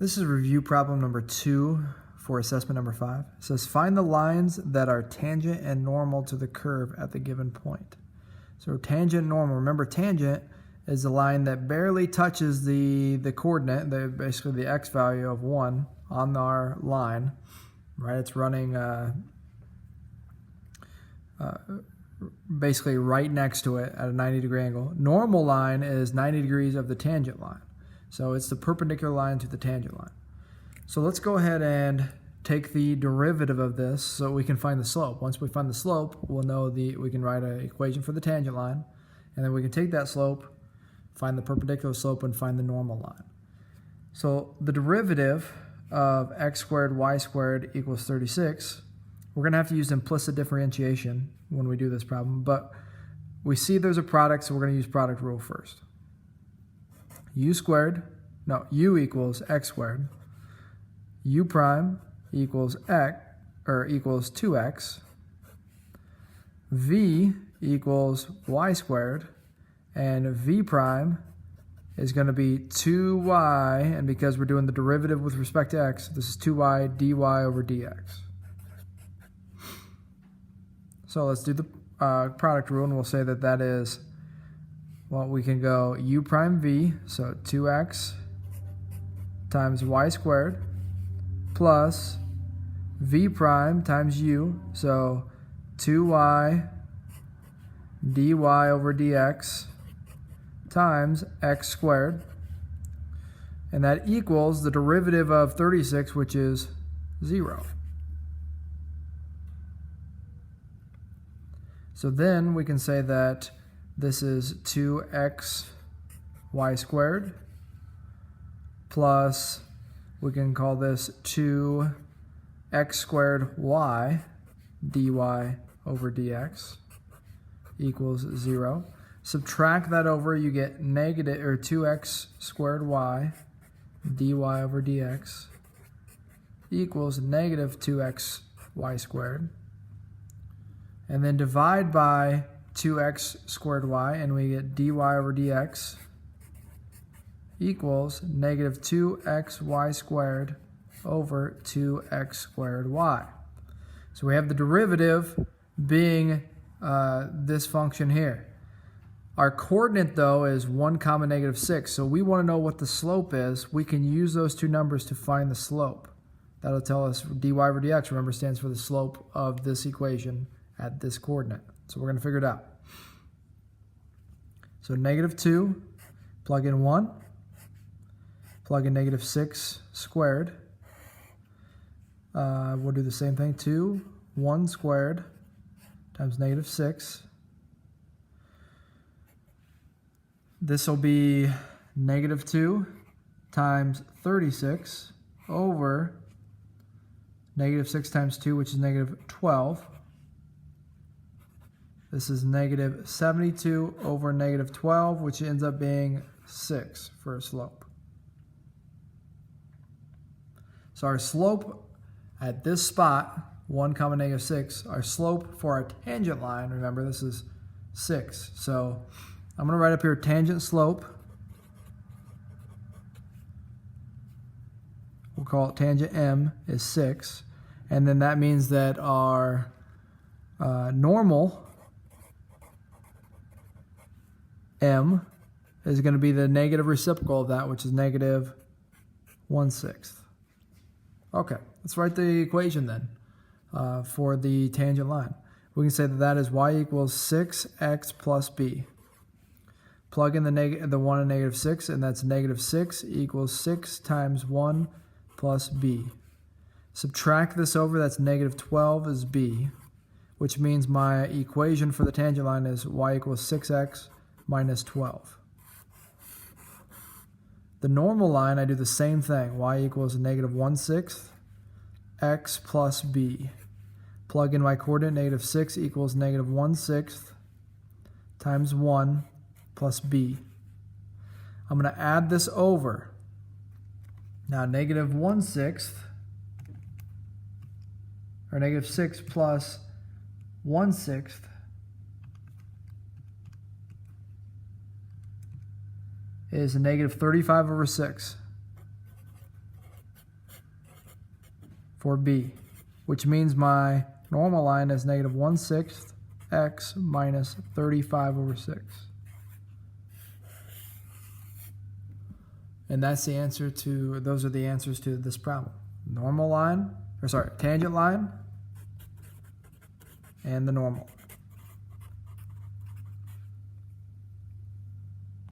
This is review problem number 2 for assessment number 5. It says find the lines that are tangent and normal to the curve at the given point. So tangent, normal. Remember, tangent is the line that barely touches the coordinate, basically the x value of 1 on our line, right? It's running basically right next to it at a 90-degree angle. Normal line is 90 degrees of the tangent line. So it's the perpendicular line to the tangent line. So let's go ahead and take the derivative of this so we can find the slope. Once we find the slope, we'll know we can write an equation for the tangent line, and then we can take that slope, find the perpendicular slope, and find the normal line. So the derivative of x squared y squared equals 36, we're going to have to use implicit differentiation when we do this problem, but we see there's a product, so we're going to use product rule first. U equals x squared, u prime equals x, or equals 2x, v equals y squared, and v prime is going to be 2y, and because we're doing the derivative with respect to x, this is 2y dy over dx. So let's do the product rule, and we'll say that that is, well, we can go u prime v, so 2x times y squared, plus v prime times u, so 2y dy over dx times x squared, and that equals the derivative of 36, which is 0. So then we can say that this is 2x y squared plus, we can call this 2x squared y dy over dx equals 0. Subtract that over, you get negative, or 2x squared y dy over dx equals negative 2x y squared. And then divide by 2x squared y, and we get dy over dx equals negative 2xy squared over 2x squared y. So we have the derivative being this function here. Our coordinate, though, is 1 comma negative 6, so we want to know what the slope is. We can use those two numbers to find the slope. That'll tell us dy over dx, remember, stands for the slope of this equation at this coordinate. So we're going to figure it out. So negative 2, plug in 1, plug in negative 6 squared. We'll do the same thing, 2, 1 squared times negative 6. This will be negative 2 times 36 over negative 6 times 2, which is negative 12. This is negative 72 over negative 12, which ends up being 6 for a slope. So our slope at this spot, 1 comma negative 6, our slope for our tangent line, remember this is 6. So I'm going to write up here tangent slope. We'll call it tangent m is 6. And then that means that our normal m is going to be the negative reciprocal of that, which is negative 1/6. Okay, let's write the equation then for the tangent line. We can say that that is y equals 6x plus b. Plug in the 1 and negative 6, and that's negative 6 equals 6 times 1 plus b. Subtract this over, that's negative 12 is b, which means my equation for the tangent line is y equals 6x minus 12. The normal line, I do the same thing. Y equals negative 1/6 x plus b. Plug in my coordinate, negative 6 equals negative 1/6 times 1 plus b. I'm going to add this over. Now negative 1/6, or negative 6 plus 1/6 is a negative 35 over 6. for b, which means my normal line is negative 1/6 x minus 35 over 6. And that's the answer to, those are the answers to this problem. Normal line, or sorry, tangent line, and the normal.